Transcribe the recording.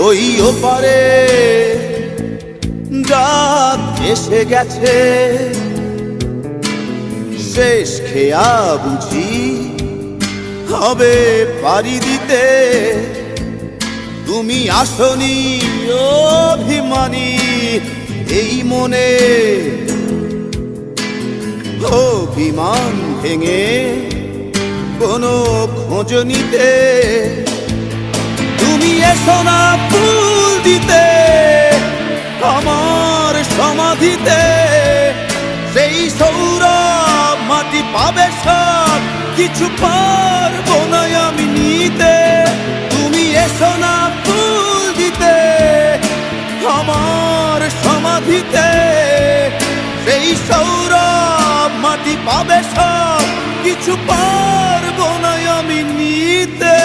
ওই ওপারে রাত এসে গেছে, শেষ খেয়া বুঝি হবে পারি দিতে। তুমি আসনি অভিমানী এই মনে, অভিমান ভেঙে কোনো খোঁজ নিতে। তুমি এসো না ফুল দিতে আমার সমাধিতে, সেই সৌরভ মাটি পাবে সব কিছু পারবো না আমি নিতে। তুমি এসো না ফুল দিতে আমার সমাধিতে, সেই সৌরভ মাটি পাবে সব কিছু পারবো না আমি নিতে।